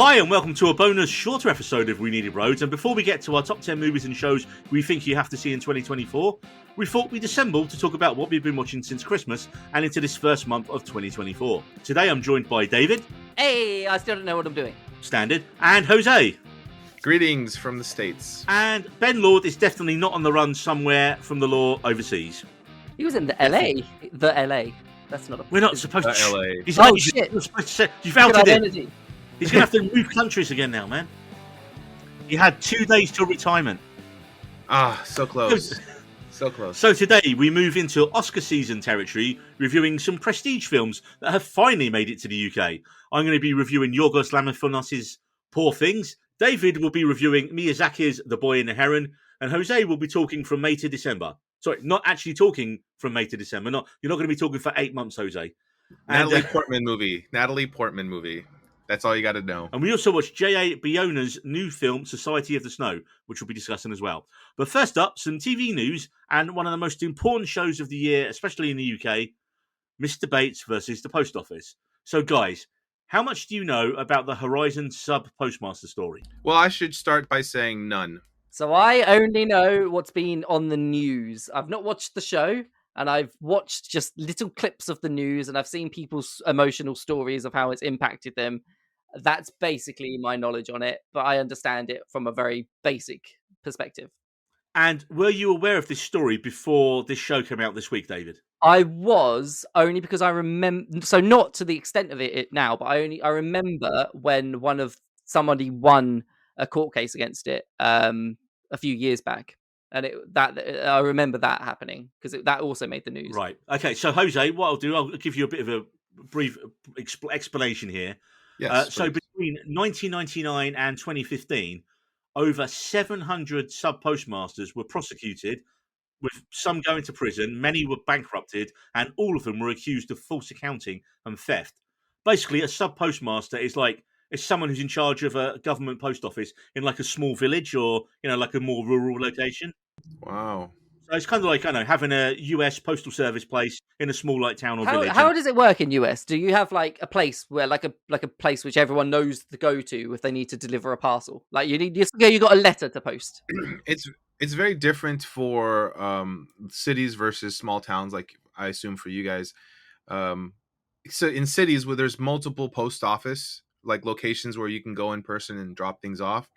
Hi and welcome to a bonus shorter episode of We Needed Roads, and before we get to our top 10 movies and shows we think you have to see in 2024, we thought we'd assemble to talk about what we've been watching since Christmas and into this first month of 2024. Today I'm joined by David. Hey, I still don't know what I'm doing. Standard. And Jose. Greetings from the States. And Ben Lord is definitely not on the run somewhere from the law overseas. He was in the LA. The LA. That's not a... We're not supposed to... LA. He's Oh, like, shit. You're supposed to say, you've outed him. identity. He's going to have to move countries again now, man. He had 2 days till retirement. Ah, so close. So close. So today we move into Oscar season territory, reviewing some prestige films that have finally made it to the UK. I'm going to be reviewing Yorgos Lanthimos Poor Things. David will be reviewing Miyazakis The Boy and the Heron. And Jose will be talking from May to December. Sorry, not actually talking from May to December. You're not going to be talking for 8 months, Jose. Natalie Portman movie. That's all you got to know. And we also watched J.A. Bayona's new film, Society of the Snow, which we'll be discussing as well. But first up, some TV news and one of the most important shows of the year, especially in the UK, Mr. Bates versus the Post Office. So, guys, how much do you know about the Horizon sub-postmaster story? Well, I should start by saying none. So I only know what's been on the news. I've not watched the show, and I've watched just little clips of the news, and I've seen people's emotional stories of how it's impacted them. That's basically my knowledge on it, but I understand it from a very basic perspective. And were you aware of this story before this show came out this week, David? I was, only because I remember, so not to the extent of it now, but I remember when somebody won a court case against it a few years back, and I remember that happening because that also made the news. Right. Okay. So Jose, what I'll do, I'll give you a bit of a brief explanation here. Yes. So between 1999 and 2015, over 700 sub-postmasters were prosecuted, with some going to prison, many were bankrupted, and all of them were accused of false accounting and theft. Basically, a sub-postmaster is someone who's in charge of a government post office in like a small village or, like a more rural location. Wow. So it's kind of like, having a US postal service place in a small town or village. How does it work in US? Do you have like a place where like a place which everyone knows to go to if they need to deliver a parcel? Like you got a letter to post. It's very different for cities versus small towns, like I assume for you guys. So in cities where there's multiple post office like locations where you can go in person and drop things off,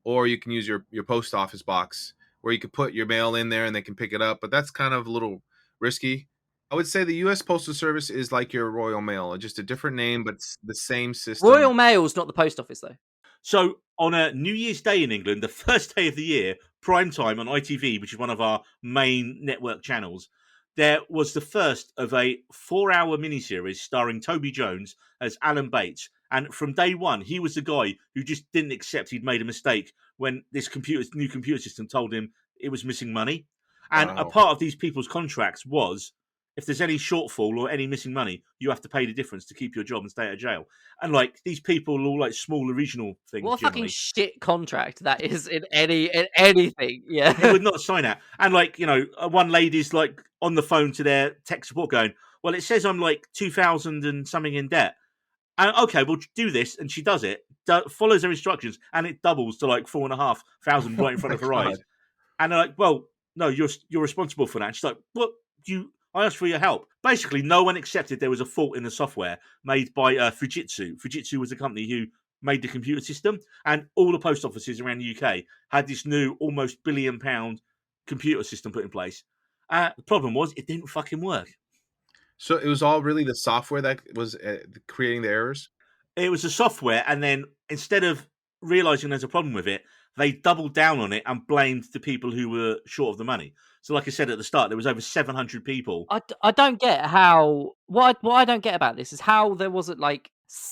or you can use your post office box where you could put your mail in there and they can pick it up, but that's kind of a little risky. I would say the U.S. Postal Service is like your Royal Mail, just a different name, but it's the same system. Royal Mail's not the post office, though. So on a New Year's Day in England, the first day of the year, prime time on ITV, which is one of our main network channels, there was the first of a 4-hour miniseries starring Toby Jones as Alan Bates. And from day one, he was the guy who just didn't accept he'd made a mistake when this new computer system told him it was missing money. And Wow. a part of these people's contracts was, if there's any shortfall or any missing money, you have to pay the difference to keep your job and stay out of jail. And these people are all smaller regional things. What a generally. fucking shit contract that is in anything. Yeah. They would not sign that. And one lady's on the phone to their tech support going, well, it says I'm 2,000 and something in debt. And okay, we'll do this. And she does it, follows their instructions, and it doubles to 4,500 right in front of her eyes. And they're like, well, no, you're responsible for that. And she's like, what? I asked for your help. Basically, no one accepted there was a fault in the software made by Fujitsu. Fujitsu was the company who made the computer system, and all the post offices around the UK had this new almost £1 billion computer system put in place. The problem was it didn't fucking work. So it was all really the software that was creating the errors? It was the software, and then instead of realising there's a problem with it, they doubled down on it and blamed the people who were short of the money. So like I said at the start, there was over 700 people. I don't get how... What I don't get about this is how there wasn't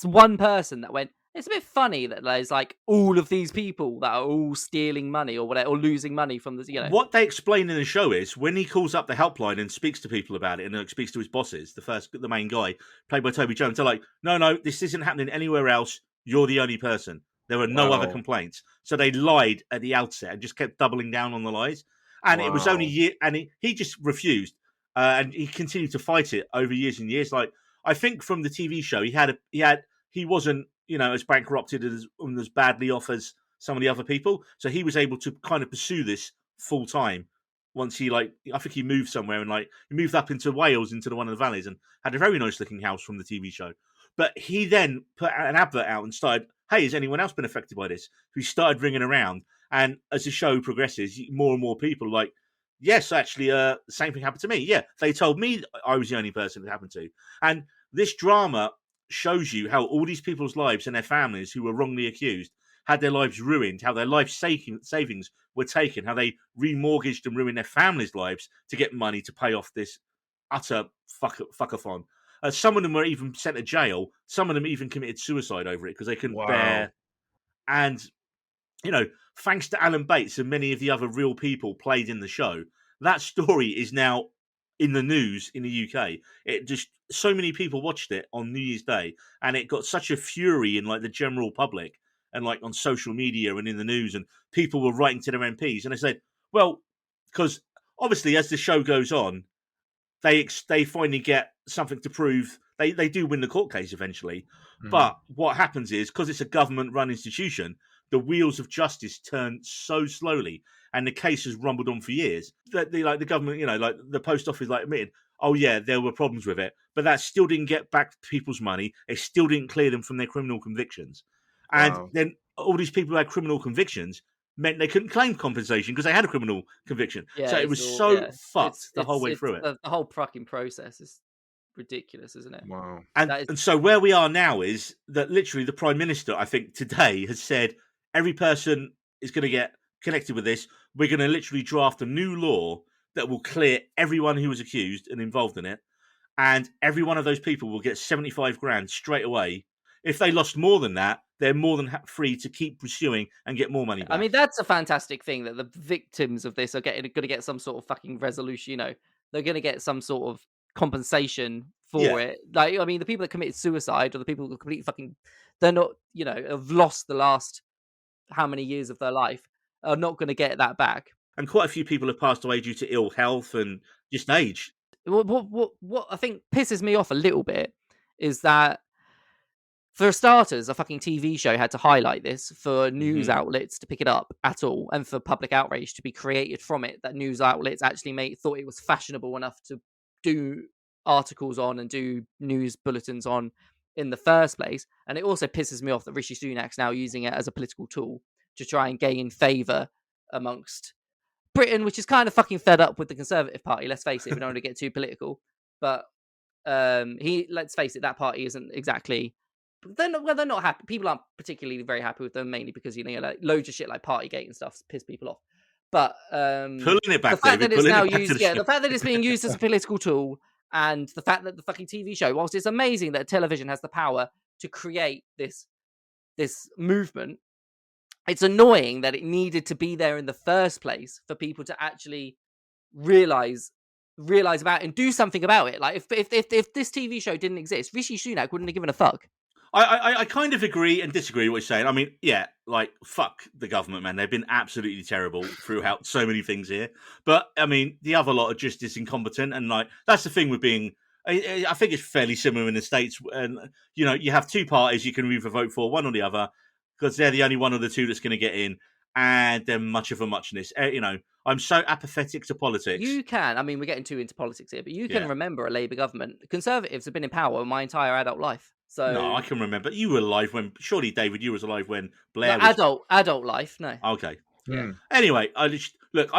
one person that went, it's a bit funny that there's all of these people that are all stealing money or whatever, or losing money from the, What they explain in the show is when he calls up the helpline and speaks to people about it and speaks to his bosses, the main guy, played by Toby Jones, they're like, no, this isn't happening anywhere else. You're the only person. There were no other complaints. So they lied at the outset and just kept doubling down on the lies. And it was only he just refused. And he continued to fight it over years and years. I think from the TV show, he wasn't as bankrupted and as badly off as some of the other people. So he was able to kind of pursue this full time. Once he I think he moved somewhere and he moved up into Wales, into one of the valleys, and had a very nice looking house from the TV show. But he then put an advert out and started, hey, has anyone else been affected by this? He started ringing around. And as the show progresses, more and more people are like, yes, actually, the same thing happened to me. Yeah, they told me I was the only person it happened to. And this drama shows you how all these people's lives and their families who were wrongly accused had their lives ruined, how their life savings were taken, how they remortgaged and ruined their families' lives to get money to pay off this utter fuckathon. Some of them were even sent to jail. Some of them even committed suicide over it because they couldn't bear. And, thanks to Alan Bates and many of the other real people played in the show, that story is now in the news in the UK. It just, so many people watched it on New Year's Day, and it got such a fury in the general public and on social media and in the news, and people were writing to their MPs, and they said, well, because obviously as the show goes on, they finally get something to prove. They do win the court case eventually, but what happens is, because it's a government-run institution, the wheels of justice turn so slowly, and the case has rumbled on for years. That the government, the post office, admitted, oh yeah, there were problems with it, but that still didn't get back people's money. It still didn't clear them from their criminal convictions, and then all these people who had criminal convictions meant they couldn't claim compensation because they had a criminal conviction. Yeah, so it was fucked the whole way through it. The whole fucking process is ridiculous, isn't it? Wow. And so where we are now is that literally the Prime Minister, I think today, has said every person is going to get connected with this. We're going to literally draft a new law that will clear everyone who was accused and involved in it. And every one of those people will get 75 grand straight away. If they lost more than that, they're more than free to keep pursuing and get more money back. I mean, that's a fantastic thing that the victims of this are going to get some sort of fucking resolution. They're going to get some sort of compensation for it. The people that committed suicide or the people who completely fucking, they're not, have lost the last how many years of their life, are not going to get that back. And quite a few people have passed away due to ill health and just age. What I think pisses me off a little bit is that, for starters, a fucking TV show had to highlight this for news outlets to pick it up at all, and for public outrage to be created from it, that news outlets actually thought it was fashionable enough to do articles on and do news bulletins on in the first place. And it also pisses me off that Rishi Sunak's now using it as a political tool to try and gain favour amongst Britain, which is kind of fucking fed up with the Conservative Party, let's face it. We don't want to get too political. But let's face it, that party isn't exactly... They're not happy. People aren't particularly very happy with them, mainly because loads of shit like Partygate and stuff piss people off. But pulling it back, the fact David, that it's now used, the fact that it's being used as a political tool, and the fact that the fucking TV show, whilst it's amazing that television has the power to create this movement, it's annoying that it needed to be there in the first place for people to actually realize about it and do something about it. Like if this TV show didn't exist, Rishi Sunak wouldn't have given a fuck. I kind of agree and disagree with what you're saying. I mean, yeah, fuck the government, man. They've been absolutely terrible throughout so many things here. But, I mean, the other lot are just as incompetent. And, that's the thing with being... I think it's fairly similar in the States. And, you have two parties you can either vote for, one or the other, because they're the only one of the two that's going to get in. And they're much of a muchness. I'm so apathetic to politics. You can. I mean, we're getting too into politics here, but you can remember a Labour government. Conservatives have been in power my entire adult life. So no, I can remember. You were alive when... Surely, David, you was alive when Blair was... Adult life, no. Okay. Yeah. Anyway, I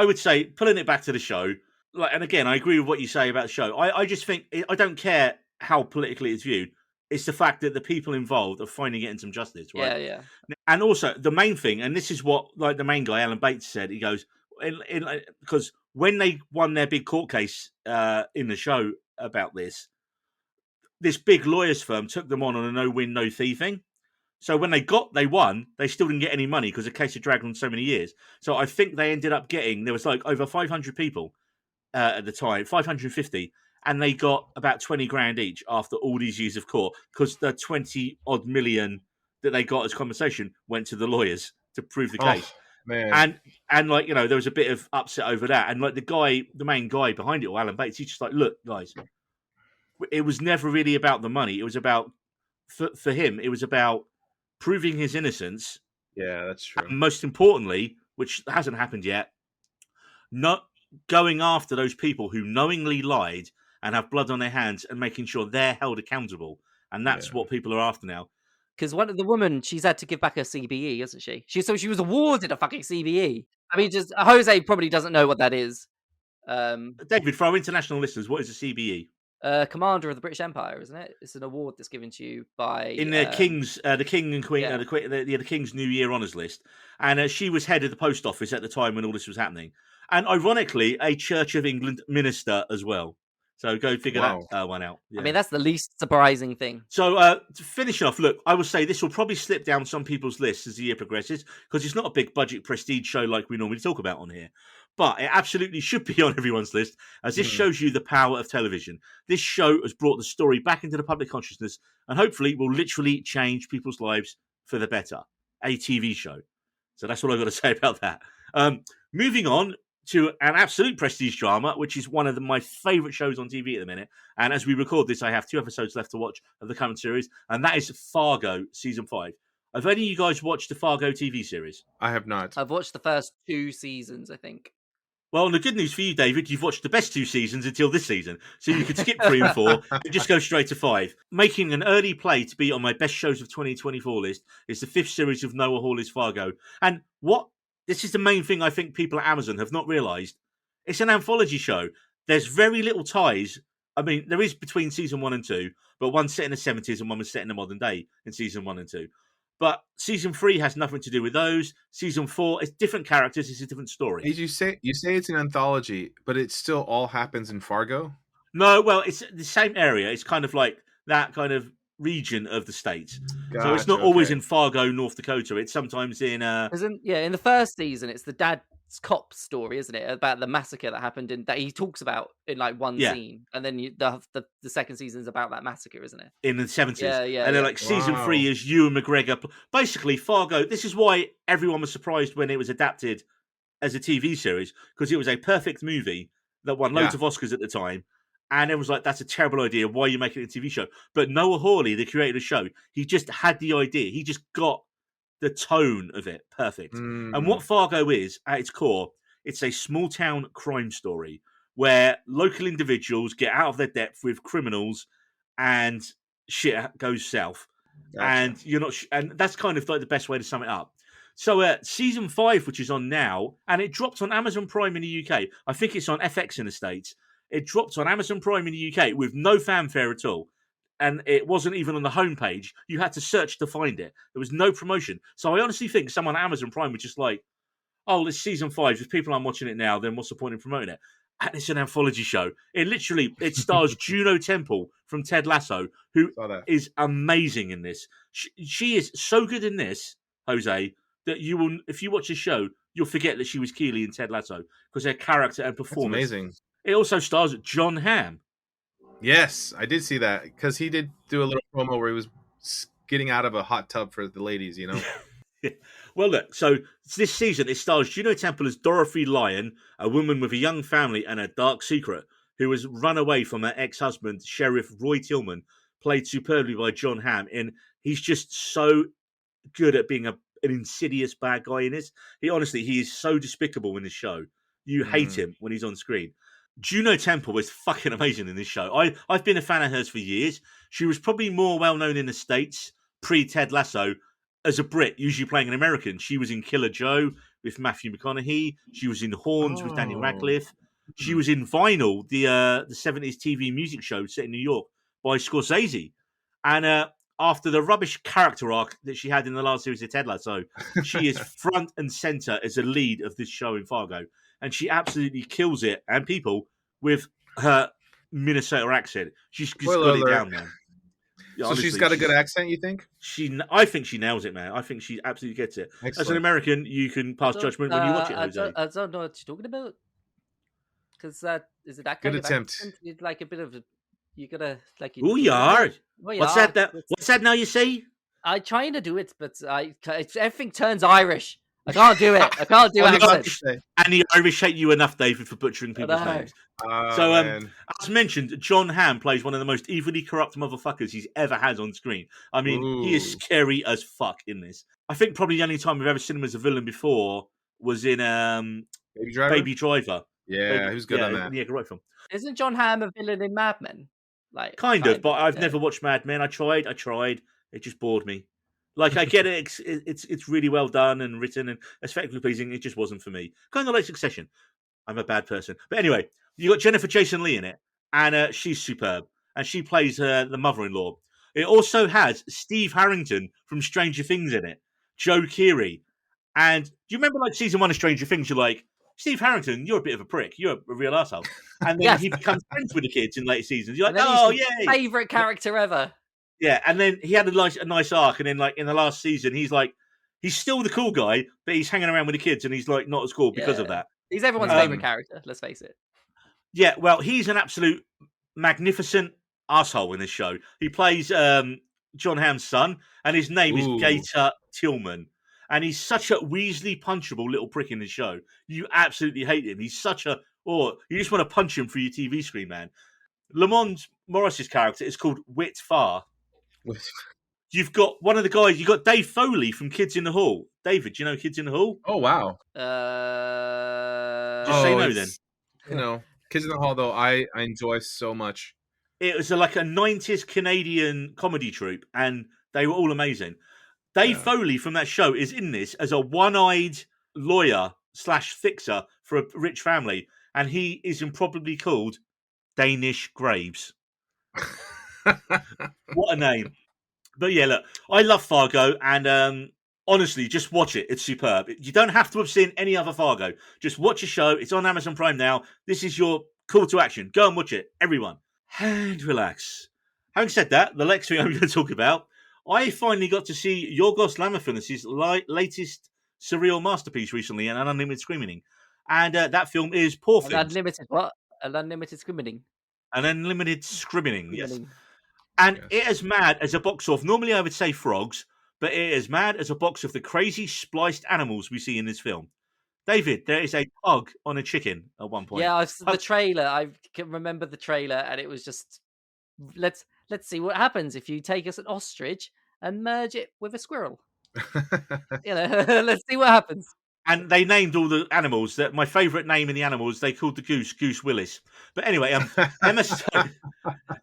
would say, pulling it back to the show, and again, I agree with what you say about the show. I just think... I don't care how politically it's viewed. It's the fact that the people involved are finally getting some justice, right? Yeah. And also, the main thing, and this is what the main guy, Alan Bates, said, he goes... Because when they won their big court case in the show about this big lawyers firm took them on a no-win, no-fee thing. So when they won, they still didn't get any money because the case had dragged on so many years. So I think they ended up getting, there was over 500 people at the time, 550, and they got about 20 grand each after all these years of court because the 20 odd million that they got as compensation went to the lawyers to prove the case. Man. And there was a bit of upset over that. And the main guy behind it, or Alan Bates, he's just look, guys, it was never really about the money. It was about, for him, it was about proving his innocence, Yeah, that's true. and most importantly, which hasn't happened yet, not going after those people who knowingly lied and have blood on their hands and making sure they're held accountable. And that's what people are after now. Because one of the woman, she's had to give back her CBE, hasn't she? She was awarded a fucking CBE. I mean, just Jose probably doesn't know what that is. David, for our international listeners, what is a CBE? Commander of the British Empire, isn't it? It's an award that's given to you by in the King's, the King and Queen, the King's New Year Honours list, and she was head of the Post Office at the time when all this was happening, and ironically, a Church of England minister as well. So go figure that one out. Yeah. I mean, that's the least surprising thing. So to finish off, look, I will say this will probably slip down some people's lists as the year progresses because it's not a big budget prestige show like we normally talk about on here. But it absolutely should be on everyone's list, as this shows you the power of television. This show has brought the story back into the public consciousness and hopefully will literally change people's lives for the better. A TV show. So that's what I've got to say about that. Moving on to an absolute prestige drama, which is one of my favourite shows on TV at the minute. And as we record this, I have 2 episodes left to watch of the current series, and that is Fargo Season 5. Have any of you guys watched the Fargo TV series? I have not. I've watched the first 2 seasons, I think. Well, the good news for you, David, you've watched the best 2 seasons until this season. So you could skip 3 and 4 and just go straight to 5. Making an early play to be on my best shows of 2024 list is the 5th series of Noah Hawley's Fargo. And this is the main thing I think people at Amazon have not realised. It's an anthology show. There's very little ties. I mean, there is between season 1 and 2, but one's set in the 70s and one was set in the modern day in season 1 and 2. But season 3 has nothing to do with those. Season 4, it's different characters. It's a different story. You say it's an anthology, but it still all happens in Fargo? No, well, it's the same area. It's kind of like that kind of region of the States. Gotcha, so it's not always in Fargo, North Dakota. It's sometimes in... in the first season, it's the dad's cop story, isn't it? About the massacre that happened that he talks about in like one scene. And then the second season is about that massacre, isn't it? In the 70s. Yeah. And then like season 3 is Ewan McGregor. Basically, Fargo, this is why everyone was surprised when it was adapted as a TV series, because it was a perfect movie that won loads of Oscars at the time. And it was like, that's a terrible idea. Why are you making it a TV show? But Noah Hawley, the creator of the show, he just had the idea. He just got the tone of it perfect. And what Fargo is, at its core, it's a small town crime story where local individuals get out of their depth with criminals and shit goes south. Gotcha. And you're not, and that's kind of like the best way to sum it up. So season 5, which is on now, and it dropped on Amazon Prime in the UK. I think it's on FX in the States. It dropped on Amazon Prime in the UK with no fanfare at all. And it wasn't even on the homepage. You had to search to find it. There was no promotion. So I honestly think someone at Amazon Prime was just like, oh, it's season 5. If people aren't watching it now, then what's the point in promoting it? And it's an anthology show. It stars Juno Temple from Ted Lasso, who is amazing in this. She is so good in this, Jose, that you will, if you watch the show, you'll forget that she was Keely in Ted Lasso because her character and performance. That's amazing. It also stars John Hamm. Yes, I did see that because he did do a little promo where he was getting out of a hot tub for the ladies, you know. Well, look, so this season it stars Juno Temple as Dorothy Lyon, a woman with a young family and a dark secret, who has run away from her ex-husband, Sheriff Roy Tillman, played superbly by John Hamm. And he's just so good at being an insidious bad guy in this. He is so despicable in this show. You hate him when he's on screen. Juno Temple is fucking amazing in this show. I've been a fan of hers for years. She was probably more well-known in the States, pre-Ted Lasso, as a Brit, usually playing an American. She was in Killer Joe with Matthew McConaughey. She was in Horns with Daniel Radcliffe. She was in Vinyl, the 70s TV music show set in New York by Scorsese. And after the rubbish character arc that she had in the last series of Ted Lasso, she is front and center as a lead of this show in Fargo. And she absolutely kills it and people with her Minnesota accent. She's got it down, man. So honestly, she's got a good accent, you think? I think she nails it, man. I think she absolutely gets it. Excellent. As an American, you can pass judgment when you watch it, Jose. I don't know what you're talking about. Because is it that kind good of attempt? Accent? It's like a bit of you gotta like. Who you are? What's that? What's that now? You say? I'm trying to do it, but everything turns Irish. I can't do it. I can't do What are you about to accents. say? And the Irish hate you enough, David, for butchering people's know. names. Oh, So, man. as mentioned, John Hamm plays one of the most evilly corrupt motherfuckers he's ever had on screen. I mean, he is Ooh. scary as fuck in this. I think probably the only time we've ever seen him as a villain before was in Baby Driver? Baby Driver. Yeah, he was good on that. Yeah, great film. Isn't John Hamm a villain in Mad Men? Like Kind of, but I've yeah. never watched Mad Men. I tried. It just bored me. Like, I get it. It's really well done and written and aesthetically pleasing. It just wasn't for me. Kind of like Succession. I'm a bad person. But anyway, you got Jennifer Jason Leigh in it, and she's superb. And she plays the mother-in-law. It also has Steve Harrington from Stranger Things in it, Joe Keery. And do you remember, like, season 1 of Stranger Things, you're like, Steve Harrington, you're a bit of a prick. You're a real asshole. And then Yes. he becomes friends with the kids in later seasons. You're And like, then oh, he's yay. the favourite character ever. Yeah, and then he had a nice arc, and then like in the last season, he's still the cool guy, but he's hanging around with the kids, and he's like not as cool because of Yeah. that. He's everyone's favourite character, let's face it. Yeah, well, he's an absolute magnificent asshole in this show. He plays John Hamm's son, and his name is Gator Tillman. And he's such a Weasley punchable little prick in the show. You absolutely hate him. He's such a you just want to punch him through your TV screen, man. Lamont Morris's character is called Whit Farr. You've got one of the guys. You got Dave Foley from Kids in the Hall. David, do you know Kids in the Hall? Oh, wow. Just say no then. You know, Kids in the Hall, though, I enjoy so much. It was like a 90s Canadian comedy troupe, and they were all amazing. Dave Foley from that show is in this as a one-eyed lawyer / fixer for a rich family, and he is improbably called Danish Graves. What a name. But yeah, look, I love Fargo, and honestly, just watch it. It's superb. You don't have to have seen any other Fargo. Just watch a show. It's on Amazon Prime now. This is your call to action. Go and watch it, everyone. And relax. Having said that, the next thing I'm going to talk about, I finally got to see Yorgos Lanthimos' latest surreal masterpiece recently, An Unlimited Screaming. And that film is Poor Things. Unlimited what? An Unlimited Screaming. An Unlimited Screaming, yes. And it is mad as a box of, normally I would say frogs, but it is mad as a box of the crazy spliced animals we see in this film. David, there is a pug on a chicken at one point. Yeah, the trailer. I can remember the trailer, and it was just let's see what happens if you take us an ostrich and merge it with a squirrel. Let's see what happens. And they named all the animals. That my favourite name in the animals, they called the Goose Willis. But anyway,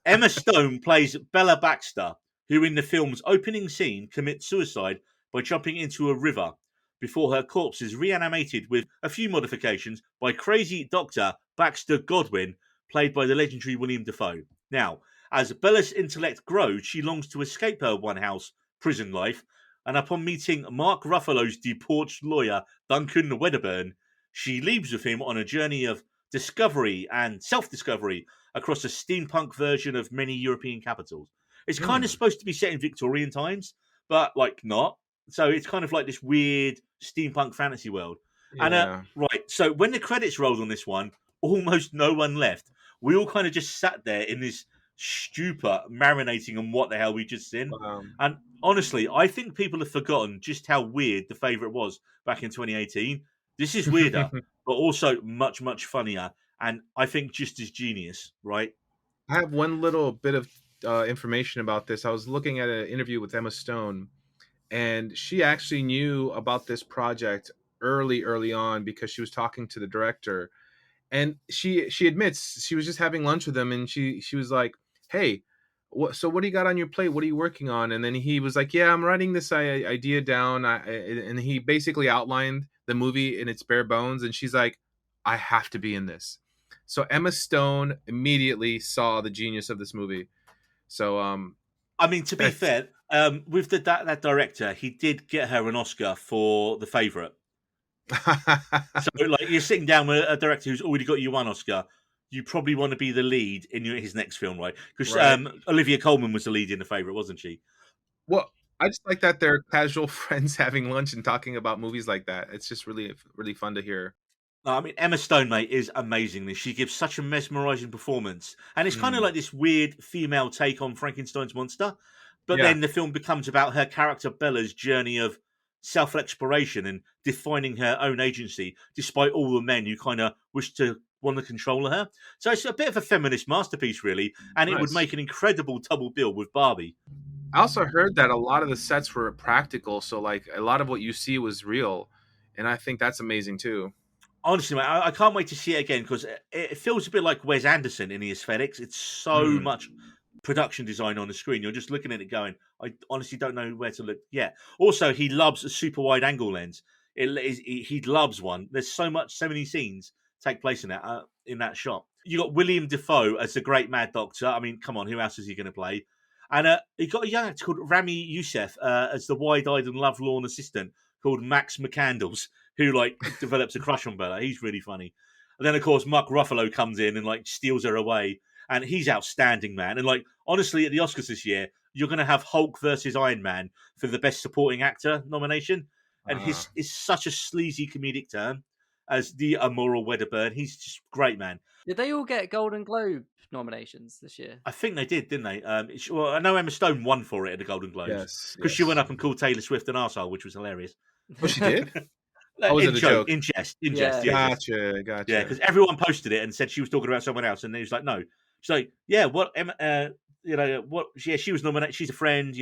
Emma Stone plays Bella Baxter, who in the film's opening scene commits suicide by jumping into a river before her corpse is reanimated with a few modifications by crazy Dr. Baxter Godwin, played by the legendary William Dafoe. Now, as Bella's intellect grows, she longs to escape her one-house prison life, and upon meeting Mark Ruffalo's debauched lawyer, Duncan Wedderburn, she leaves with him on a journey of discovery and self-discovery across a steampunk version of many European capitals. It's kind of supposed to be set in Victorian times, but like not. So it's kind of like this weird steampunk fantasy world. Yeah. And so when the credits rolled on this one, almost no one left. We all kind of just sat there in this stupor, marinating on what the hell we just seen. And honestly, I think people have forgotten just how weird The Favourite was back in 2018. This is weirder, but also much, much funnier. And I think just as genius, right? I have one little bit of information about this. I was looking at an interview with Emma Stone, and she actually knew about this project early on because she was talking to the director. And she admits she was just having lunch with him, and she was like, "Hey, what do you got on your plate? What are you working on?" And then he was like, "Yeah, I'm writing this idea down." And he basically outlined the movie in its bare bones. And she's like, "I have to be in this." So Emma Stone immediately saw the genius of this movie. So, I mean, to be fair, with that director, he did get her an Oscar for The Favourite. So, like, you're sitting down with a director who's already got you one Oscar. You probably want to be the lead in his next film, right? Because Olivia Colman was the lead in The Favourite, wasn't she? Well, I just like that they're casual friends having lunch and talking about movies like that. It's just really, really fun to hear. I mean, Emma Stone, mate, is amazing. She gives such a mesmerising performance. And it's kind of like this weird female take on Frankenstein's monster. But then the film becomes about her character Bella's journey of self-exploration and defining her own agency, despite all the men who kind of wish to want to control her. So it's a bit of a feminist masterpiece, really, and it would Nice. make an incredible double bill with Barbie. I also heard that a lot of the sets were practical, so like a lot of what you see was real, and I think that's amazing too. Honestly, man, I can't wait to see it again because it feels a bit like Wes Anderson in the aesthetics. It's so much production design on the screen. You're just looking at it going, I honestly don't know where to look. Yeah. Also, he loves a super wide angle lens. He loves one. There's so many scenes take place in that shot. You got William Defoe as the great Mad Doctor. I mean, come on, who else is he going to play? And he got a young actor called Rami Youssef as the wide-eyed and lovelorn assistant called Max McCandles, who like develops a crush on Bella. He's really funny. And then of course Mark Ruffalo comes in and like steals her away, and he's outstanding, man. And like honestly, at the Oscars this year, you're going to have Hulk versus Iron Man for the best supporting actor nomination, and his is such a sleazy comedic turn as the immoral Wedderburn. He's just great, man. Did they all get Golden Globe nominations this year? I think they did, didn't they? Well, I know Emma Stone won for it at the Golden Globes because she went up and called Taylor Swift an arsehole, which was hilarious. Oh, she did? Was it a joke? In jest. Yeah. Gotcha. Yeah, because everyone posted it and said she was talking about someone else, and he was like, "No." She's like, "Yeah, what? What? Yeah, she was nominated. She's a friend.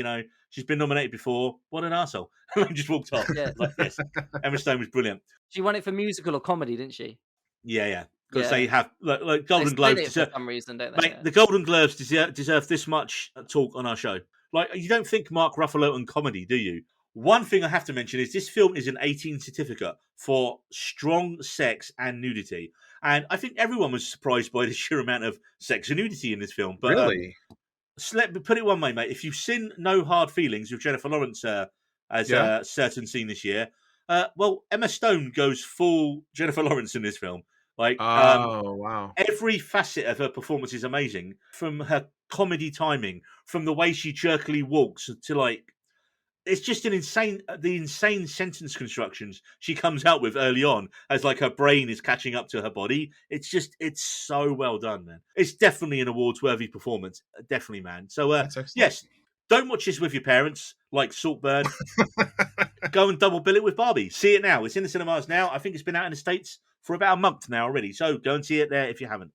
She's been nominated before. What an arsehole." And just walked off. Yeah. Like, yes, Emma Stone was brilliant. She won it for musical or comedy, didn't she? Yeah. Because they have like Golden They Globes split it for some reason, don't they? Mate, the Golden Globes deserve this much talk on our show. Like, you don't think Mark Ruffalo and comedy, do you? One thing I have to mention is this film is an 18 certificate for strong sex and nudity. And I think everyone was surprised by the sheer amount of sex and nudity in this film. But Really? let me put it one way, mate. If you've seen No Hard Feelings with Jennifer Lawrence as a certain scene this year, well, Emma Stone goes full Jennifer Lawrence in this film. Like, wow. Every facet of her performance is amazing. From her comedy timing, from the way she jerkily walks to like, it's just the insane sentence constructions she comes out with early on as like her brain is catching up to her body. It's so well done, man. It's definitely an awards worthy performance. Definitely, man. So, yes, don't watch this with your parents like Saltburn. Go and double bill it with Barbie. See it now. It's in the cinemas now. I think it's been out in the States for about a month now already. So go and see it there if you haven't.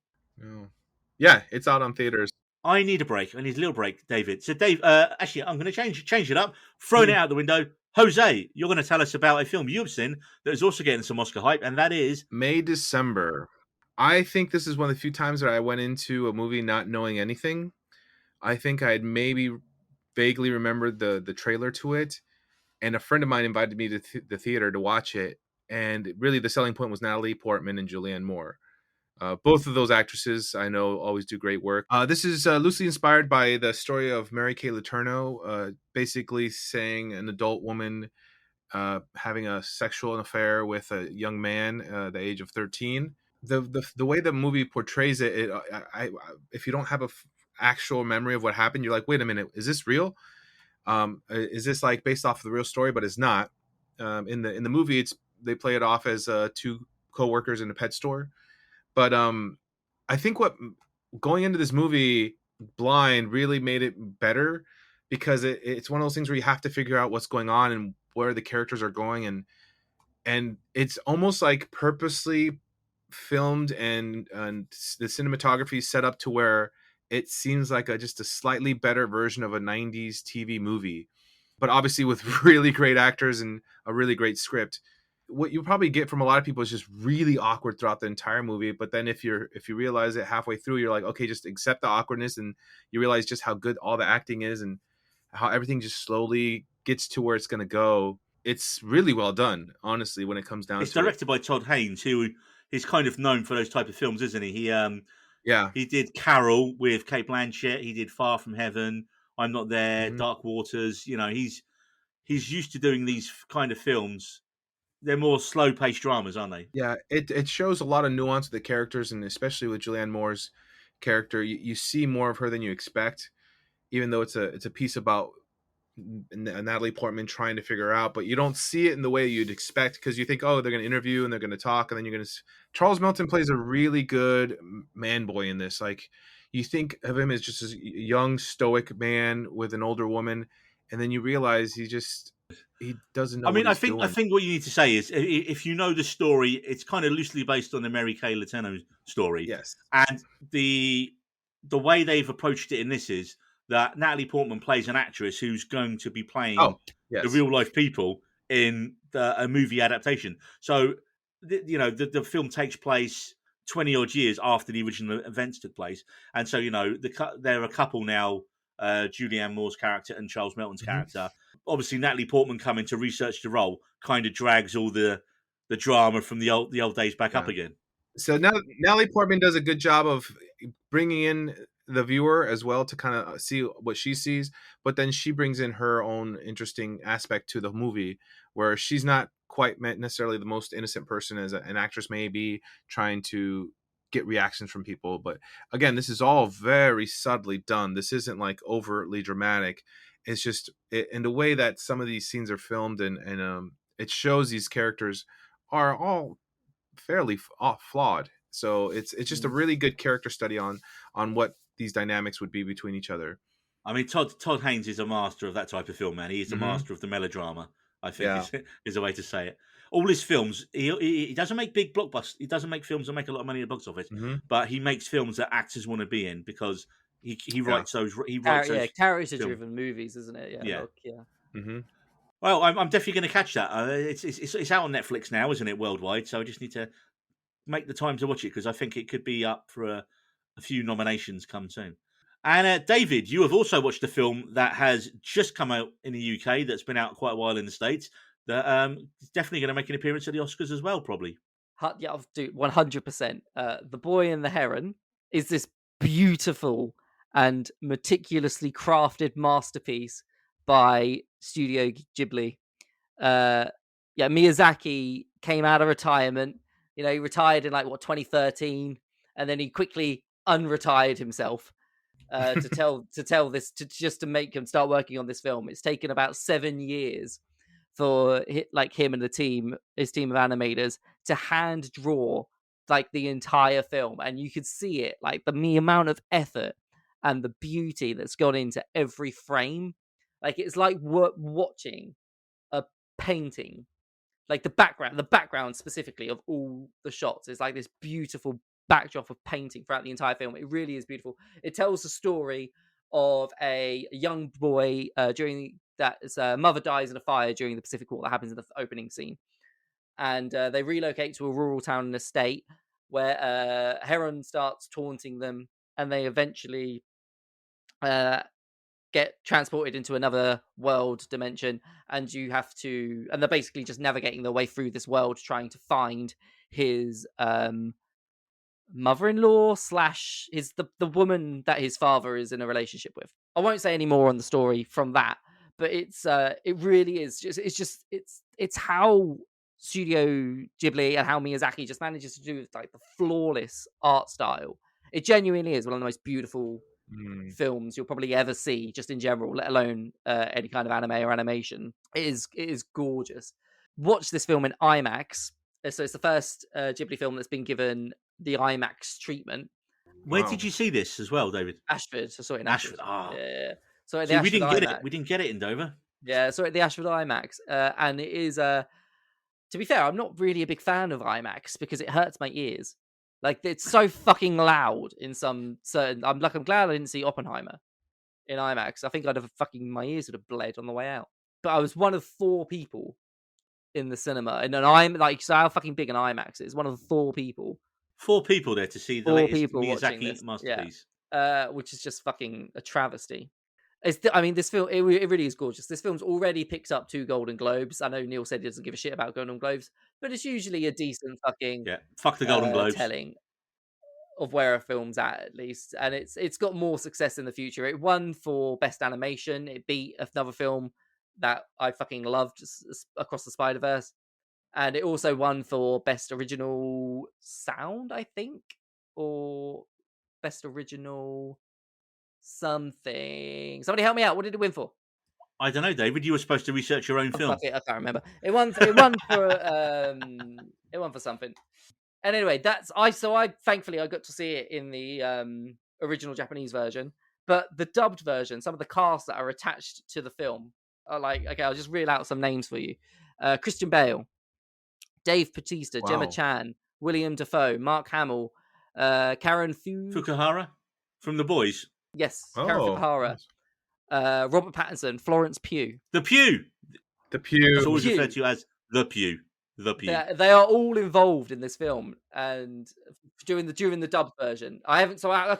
Yeah, it's out on theaters. I need a break. I need a little break, David. So, Dave, actually, I'm going to change it up. Throwing it out the window. Jose, you're going to tell us about a film you've seen that is also getting some Oscar hype, and that is May December. I think this is one of the few times that I went into a movie not knowing anything. I think I had maybe vaguely remembered the trailer to it, and a friend of mine invited me to the theater to watch it. And really, the selling point was Natalie Portman and Julianne Moore. Both of those actresses, I know, always do great work. This is loosely inspired by the story of Mary Kay Letourneau, basically saying an adult woman having a sexual affair with a young man the age of 13. The way the movie portrays it, if you don't have a actual memory of what happened, you're like, wait a minute, is this real? Is this like based off of the real story? But it's not. In the movie, they play it off as two co-workers in a pet store. But I think what going into this movie blind really made it better, because it's one of those things where you have to figure out what's going on and where the characters are going, and it's almost like purposely filmed, and the cinematography set up to where it seems like just a slightly better version of a 90s TV movie, but obviously with really great actors and a really great script. What you probably get from a lot of people is just really awkward throughout the entire movie. But then if you realize it halfway through, you're like, okay, just accept the awkwardness, and you realize just how good all the acting is and how everything just slowly gets to where it's going to go. It's really well done, honestly, when it comes down to it. It's directed by Todd Haynes, who is kind of known for those type of films, isn't he? He did Carol with Cate Blanchett. He did Far From Heaven, I'm Not There, Dark Waters. He's used to doing these kind of films. They're more slow-paced dramas, aren't they? Yeah, it shows a lot of nuance with the characters, and especially with Julianne Moore's character, you see more of her than you expect, even though it's a piece about Natalie Portman trying to figure out, but you don't see it in the way you'd expect, because you think, oh, they're going to interview and they're going to talk, and then you're going to... Charles Melton plays a really good man boy in this. Like, you think of him as just a young, stoic man with an older woman, and then you realize he doesn't know I mean, what I he's think doing. what you need to say is if you know the story, it's kind of loosely based on the Mary Kay Letourneau story, Yes. and the way they've approached it in this is that Natalie Portman plays an actress who's going to be playing Oh, the yes. real life people in a movie adaptation. So, the film takes place 20 odd years after the original events took place, and so they're a couple now. Julianne Moore's character and Charles Melton's Mhm. character. Obviously, Natalie Portman coming to research the role kind of drags all the drama from the old days back up Yeah. again. So now Natalie Portman does a good job of bringing in the viewer as well to kind of see what she sees, but then she brings in her own interesting aspect to the movie where she's not quite necessarily the most innocent person as an actress may be, trying to get reactions from people. But again, this is all very subtly done. This isn't like overtly dramatic. It's just in the way that some of these scenes are filmed, and it shows these characters are all fairly flawed. So it's just a really good character study on what these dynamics would be between each other. I mean, Todd Haynes is a master of that type of film, man. He is a master of the melodrama, I think, Yeah. is a way to say it. All his films, he doesn't make big blockbusters. He doesn't make films that make a lot of money at the box office, but he makes films that actors want to be in because he writes those. He writes those character-driven movies, isn't it? Yeah. Mm-hmm. Well, I'm definitely going to catch that. It's out on Netflix now, isn't it, worldwide? So I just need to make the time to watch it because I think it could be up for a few nominations come soon. And David, you have also watched a film that has just come out in the UK that's been out quite a while in the States that is definitely going to make an appearance at the Oscars as well, probably. Yeah, I'll do 100%. The Boy and the Heron is this beautiful and meticulously crafted masterpiece by Studio Ghibli. Miyazaki came out of retirement. He retired in 2013, and then he quickly unretired himself to tell this to make him start working on this film. It's taken about 7 years for him and his team of animators to hand draw the entire film, and you could see it, the amount of effort and the beauty that's gone into every frame. It's like watching a painting. The background specifically of all the shots is like this beautiful backdrop of painting throughout the entire film. It really is beautiful. It tells the story of a young boy during that his mother dies in a fire during the Pacific War. That happens in the opening scene, and they relocate to a rural town in a state where Heron starts taunting them, and they eventually get transported into another world dimension, and they're basically just navigating their way through this world trying to find his mother-in-law / the woman that his father is in a relationship with. I won't say any more on the story from that, but it really is it's how Studio Ghibli and how Miyazaki just manages to do the flawless art style. It genuinely is one of the most beautiful films you'll probably ever see, just in general, let alone any kind of anime or animation. It is gorgeous. Watch this film in IMAX. So it's the first Ghibli film that's been given the IMAX treatment. Where did you see this as well, David? Ashford. So I saw it in Ashford. Yeah. So we didn't get it. We didn't get it in Dover. Yeah, so at the Ashford IMAX, and it is. To be fair, I'm not really a big fan of IMAX because it hurts my ears. It's so fucking loud in some certain. I'm glad I didn't see Oppenheimer in IMAX. I think my ears would have bled on the way out. But I was one of 4 people in the cinema, and so how fucking big an IMAX is. One of 4 people. 4 people there to see the latest Miyazaki masterpiece. Yeah. Which is just fucking a travesty. This film, it really is gorgeous. This film's already picked up 2 Golden Globes. I know Neil said he doesn't give a shit about Golden Globes, but it's usually a decent fucking fuck the Golden Globes telling of where a film's at least. And it's got more success in the future. It won for Best Animation. It beat another film that I fucking loved, Across the Spider-Verse. And it also won for Best Original Sound, I think, or Best Original something. Somebody help me out. What did it win for? I don't know, David. You were supposed to research your own film. I can't remember. It won for something. And anyway, I thankfully I got to see it in the original Japanese version, but the dubbed version, some of the casts that are attached to the film Okay, I'll just reel out some names for you. Christian Bale, Dave Bautista, Gemma Wow. Chan, William Dafoe, Mark Hamill, Karen Fukuhara from The Boys. Yes, Karen Oh, Fukuhara, nice. Robert Pattinson, Florence Pugh. The Pew. The Pew. It's always Pew. referred to as The Pew. The Pew. They are all involved in this film, and during the dubbed version. I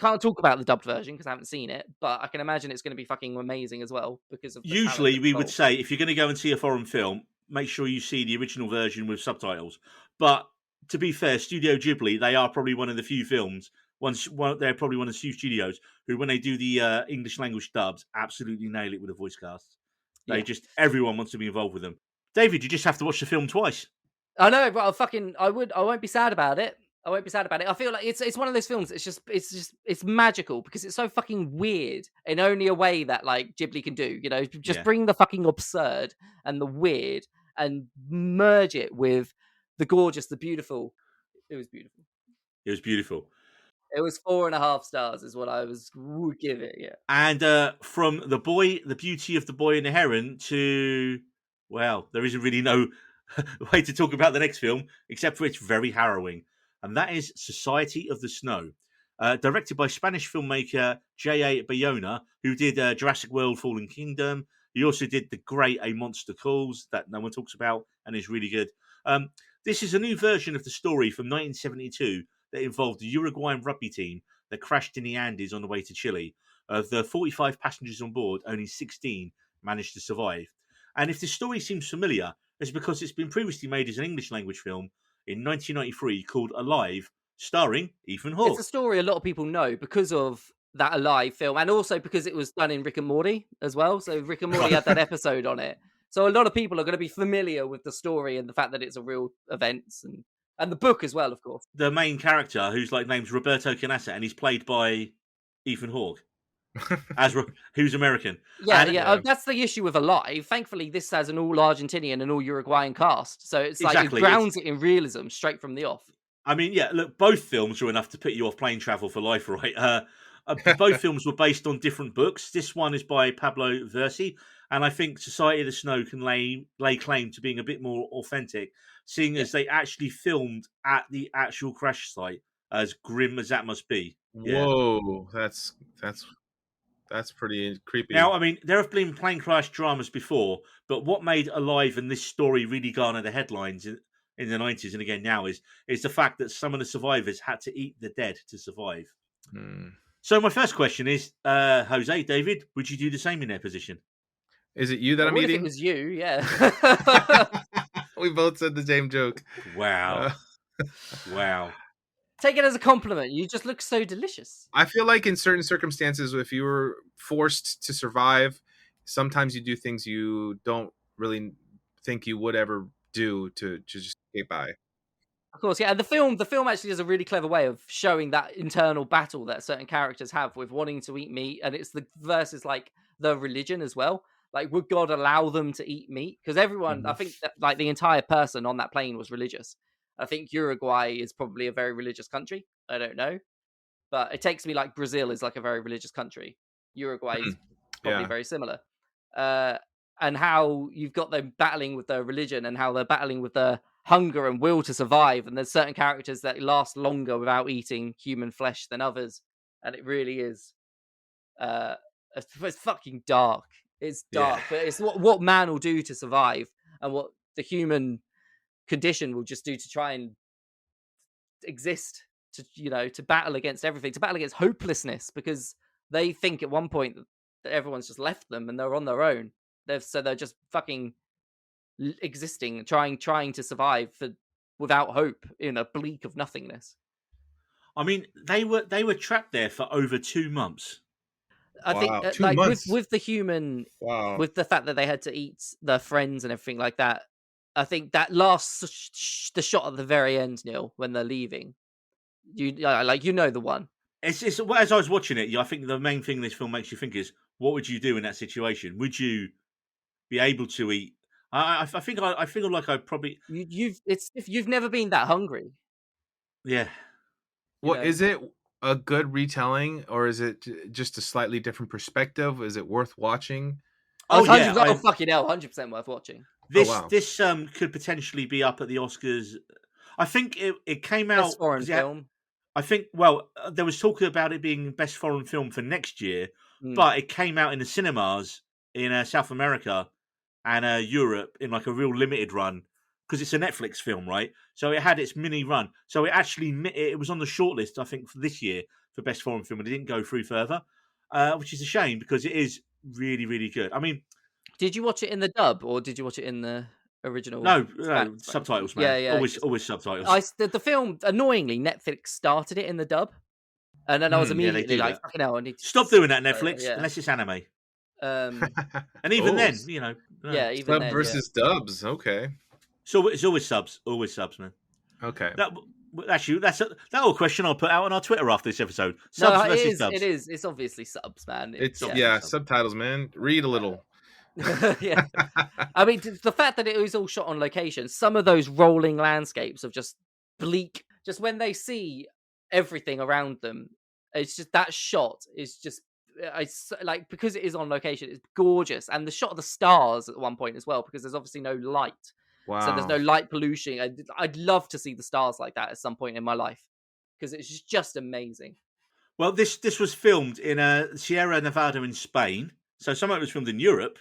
can't talk about the dubbed version because I haven't seen it, but I can imagine it's going to be fucking amazing as well because of the Usually, we would involved. say if you're going to go and see a foreign film, make sure you see the original version with subtitles. But to be fair, Studio Ghibli, they are probably one of the few films. They're probably one of the few studios who, when they do the English language dubs, absolutely nail it with the voice casts. Everyone wants to be involved with them. David, you just have to watch the film twice. I know, but I won't be sad about it. I won't be sad about it. I feel like it's one of those films. It's magical because it's so fucking weird in only a way that like Ghibli can do. You know, just bring the fucking absurd and the weird and merge it with the gorgeous, the beautiful. It was beautiful. It was beautiful. It was 4.5 stars, is what I would give it. Yeah. And from The Boy, The Beauty of the Boy and the Heron to, well, there isn't really no way to talk about the next film except for it's very harrowing, and that is Society of the Snow, directed by Spanish filmmaker J.A. Bayona, who did Jurassic World: Fallen Kingdom. He also did the great A Monster Calls that no one talks about and is really good. This is a new version of the story from 1972 that involved the Uruguayan rugby team that crashed in the Andes on the way to Chile. Of the 45 passengers on board, only 16 managed to survive. And if this story seems familiar, it's because it's been previously made as an English language film in 1993 called Alive, starring Ethan Hawke. It's a story a lot of people know because of that Alive film, and also because it was done in Rick and Morty as well. So Rick and Morty had that episode on it. So a lot of people are going to be familiar with the story and the fact that it's a real event, and the book as well, of course. The main character, who's named Roberto Canassa, and he's played by Ethan Hawke. Who's American. Yeah. That's the issue with Alive. Thankfully, this has an all Argentinian and all Uruguayan cast, so it's like it grounds it in realism straight from the off. I mean, yeah, look, both films are enough to put you off plane travel for life, right? Both films were based on different books. This one is by Pablo Versi, and I think Society of the Snow can lay claim to being a bit more authentic, seeing as they actually filmed at the actual crash site, as grim as that must be. Whoa, that's pretty creepy. Now, I mean, there have been plane crash dramas before, but what made Alive and this story really garner the headlines in the 90s and again now is the fact that some of the survivors had to eat the dead to survive. So my first question is, Jose, David, would you do the same in their position? Is it you that I'm eating? If it was you, yeah. We both said the same joke. Wow. Wow. Take it as a compliment. You just look so delicious. I feel like in certain circumstances, if you were forced to survive, sometimes you do things you don't really think you would ever do to just get by. Of course, yeah. And the film actually does a really clever way of showing that internal battle that certain characters have with wanting to eat meat, and it's versus like the religion as well. Like, would God allow them to eat meat? Because everyone, I think, that, like the entire person on that plane was religious. I think Uruguay is probably a very religious country. I don't know, but it takes me like Brazil is like a very religious country. Uruguay is probably very similar. And how you've got them battling with their religion and how they're battling with their hunger and will to survive. And there's certain characters that last longer without eating human flesh than others. And it really is, it's fucking dark. It's dark, but it's what man will do to survive and what the human condition will just do to try and exist, to battle against everything, to battle against hopelessness, because they think at one point that everyone's just left them and they're on their own. They're just fucking existing, trying to survive without hope in a bleak of nothingness. I mean, they were trapped there for over 2 months. I think, like, with the human, with the fact that they had to eat their friends and everything like that, I think that the shot at the very end, Neil, when they're leaving, the one. It's as I was watching it, I think the main thing this film makes you think is, what would you do in that situation? Would you be able to eat? I feel like I probably if you've never been that hungry. Yeah. Well, is it a good retelling, or is it just a slightly different perspective? Is it worth watching? Oh yeah, Oh fucking hell, 100% worth watching. this wow. this could potentially be up at the Oscars. I think it came out Best foreign 'cause film. I think there was talk about it being best foreign film for next year, Mm. but it came out in the cinemas in South America and Europe in like a real limited run because it's a Netflix film, right? So it had its mini run. So it was on the shortlist, I think, for this year for best foreign film, and it didn't go through further, which is a shame because it is really, really good. I mean, Did you watch it in the dub or did you watch it in the original? no Spanish? subtitles, man. Yeah. Always subtitles. The film, annoyingly, Netflix started it in the dub, and then I was they immediately do like, that. "Fucking hell, I need to Stop doing that, Netflix, yeah. unless it's anime. Um, And even Oh, then, you know, yeah, even Sub then, versus dubs. Okay. so it's always subs, man. Okay. Actually, that's that whole question I'll put out on our Twitter after this episode. No, Subs it versus is. subs. It is. It's obviously subs, man. It's yeah. subtitles, man. Read a little. Yeah. I mean, the fact that it was all shot on location, some of those rolling landscapes of just bleak, just when they see everything around them, it's just that shot is just, it's like, because it is on location, it's gorgeous. And the shot of the stars at one point as well, because there's obviously no light. Wow. So there's no light pollution. I'd love to see the stars like that at some point in my life because it's just amazing. Well, this was filmed in Sierra Nevada in Spain. So some of it was filmed in Europe,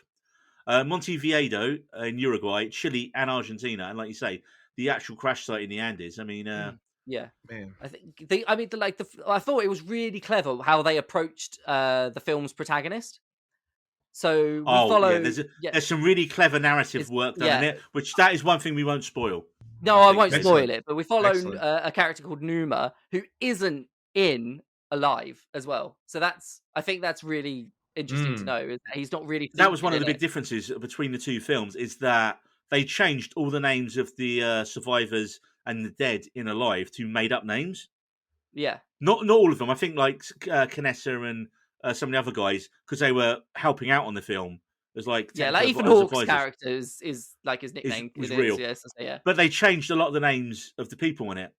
Montevideo in Uruguay, Chile, and Argentina. And like you say, the actual crash site in the Andes. I mean, yeah, man. I think I thought it was really clever how they approached the film's protagonist. So we follow. There's some really clever narrative work done in it, which that is one thing we won't spoil. No, I won't spoil it, but we follow Excellent. a character called Numa who isn't in Alive as well. So I think that's really interesting to know. Is that he's not really. That was one of the big differences between the two films, is that they changed all the names of the survivors and the dead in Alive to made up names. Yeah, not all of them. I think like Canessa and some of the other guys, because they were helping out on the film. It was like like Ethan Hawke's character is like his nickname is real. Yeah. But they changed a lot of the names of the people in it.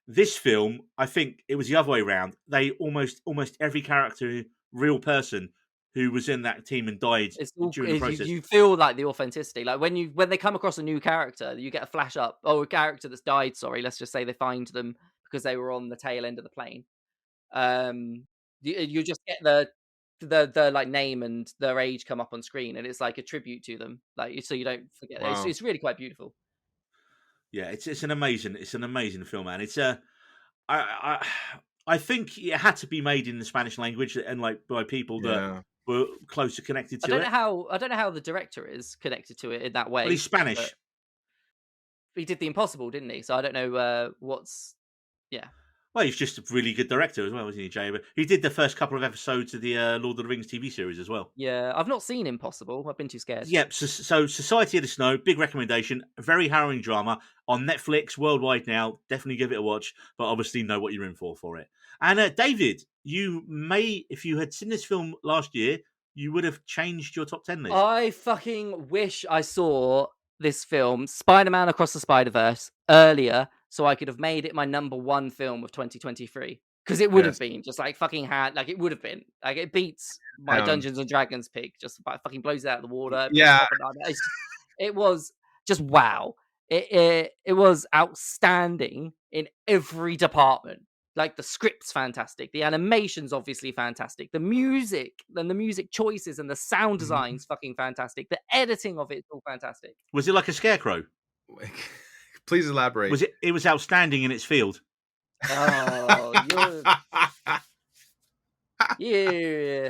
This film, I think it was the other way around. They almost every character, real person who was in that team and died during the process. You feel like the authenticity. Like when they come across a new character, you get a flash up. Oh, a character that's died. Sorry, let's just say they find them because they were on the tail end of the plane. You just get the like name and their age come up on screen, and it's like a tribute to them, like so you don't forget. Wow. It's really quite beautiful. Yeah, it's an amazing film, man. It's I think it had to be made in the Spanish language and like by people that were closer connected to it. I don't know how the director is connected to it in that way. Well, he's Spanish. He did The Impossible, didn't he? So I don't know what's. Well, he's just a really good director as well, wasn't he, Jay? But he did the first couple of episodes of the Lord of the Rings TV series as well. Yeah, I've not seen Impossible. I've been too scared. Yep. So Society of the Snow, big recommendation. Very harrowing drama on Netflix worldwide now. Definitely give it a watch, but obviously know what you're in for it. And David, you may, if you had seen this film last year, you would have changed your top 10 list. I fucking wish I saw this film, Spider-Man Across the Spider-Verse, earlier, so I could have made it my number one film of 2023. Because it would have been just like fucking it would have been like it beats my Dungeons and Dragons pick, just fucking blows it out of the water. Yeah, it was just wow. It was outstanding in every department. Like the script's fantastic, the animation's obviously fantastic, the music and the music choices and the sound design's fucking fantastic. The editing of it's all fantastic. Was it like a scarecrow? Please elaborate. Was it? It was outstanding in its field. Oh, yeah.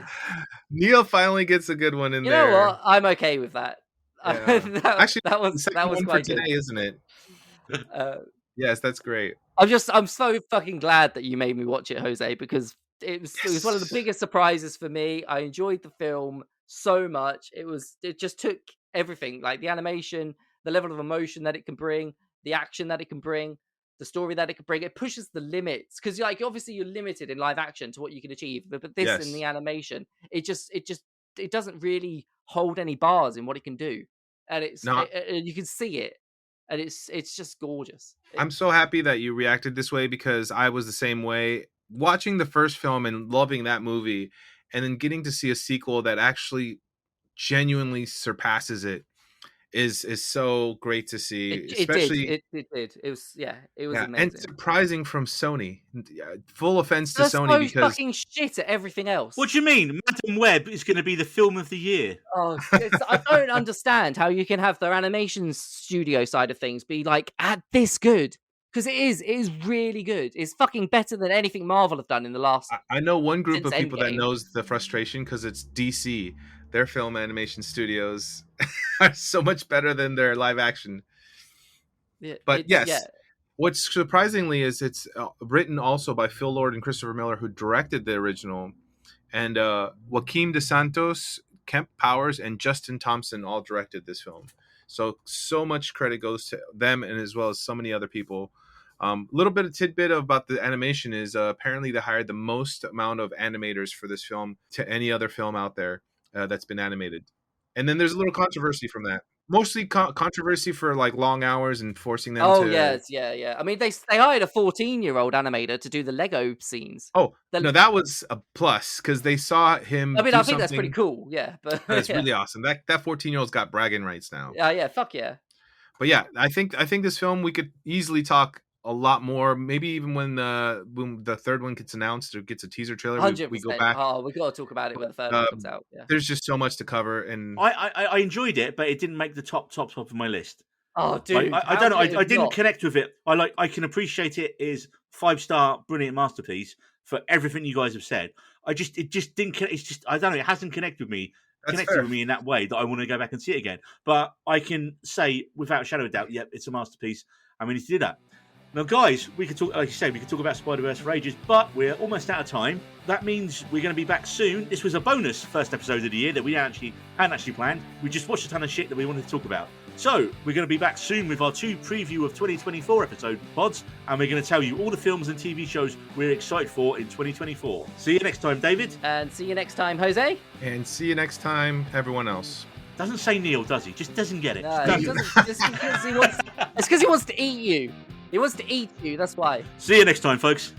Neil finally gets a good one in there. You know what? I'm okay with that. Yeah. Actually, that was quite today, good. Isn't it? Yes, that's great. I'm so fucking glad that you made me watch it, Jose, because it was one of the biggest surprises for me. I enjoyed the film so much. It just took everything, like the animation, the level of emotion that it can bring, the action that it can bring, the story that it can bring. It pushes the limits because, like, obviously you're limited in live action to what you can achieve, but this in the animation, it doesn't really hold any bars in what it can do, and you can see it. And it's just gorgeous. I'm so happy that you reacted this way because I was the same way. Watching the first film and loving that movie, and then getting to see a sequel that actually genuinely surpasses it is so great to see. Especially it did. It was amazing. and surprising from Sony. Full offense to They're Sony so because fucking shit at everything else. What do you mean? Madam Web is going to be the film of the year. Oh, I don't understand how you can have their animation studio side of things be like at this good. Because it is really good. It's fucking better than anything Marvel have done in the last. I know one group of since people that Endgame. knows the frustration because it's DC. Their film animation studios are so much better than their live action. Yeah, But yes, what's surprisingly is it's written also by Phil Lord and Christopher Miller, who directed the original, and Joaquim de Santos, Kemp Powers, and Justin Thompson all directed this film. So much credit goes to them, and as well as so many other people. Little bit of tidbit about the animation is apparently they hired the most amount of animators for this film to any other film out there that's been animated. And then there's a little controversy from that. Mostly controversy for like long hours and forcing them to... Oh, yes, yeah. I mean, they hired a 14-year-old animator to do the Lego scenes. Oh, no, that was a plus because they saw him I mean, do I think that's something- pretty cool, yeah. But That's really awesome. That 14-year-old's got bragging rights now. Yeah, fuck yeah. But yeah, I think this film we could easily talk a lot more. Maybe even when the third one gets announced or gets a teaser trailer, 100%. we go back. Oh, we got to talk about it when the third one comes out. Yeah. There's just so much to cover, and I enjoyed it, but it didn't make the top of my list. Oh, dude, I don't know. I didn't connect with it. I can appreciate it as 5-star, brilliant masterpiece for everything you guys have said. It just didn't. It's just I don't know. It hasn't connected with me. With me in that way that I want to go back and see it again. But I can say without a shadow of doubt, yep, it's a masterpiece, and we need to do that. Now, guys, we could talk, like you said, we could talk about Spider-Verse for ages, but we're almost out of time. That means we're going to be back soon. This was a bonus first episode of the year that we hadn't actually planned. We just watched a ton of shit that we wanted to talk about. So, we're going to be back soon with our 2 preview of 2024 episode pods, and we're going to tell you all the films and TV shows we're excited for in 2024. See you next time, David. And see you next time, Jose. And see you next time, everyone else. Doesn't say Neil, does he? Just doesn't get it. No, he doesn't. It's because he wants to eat you. He wants to eat you, that's why. See you next time, folks.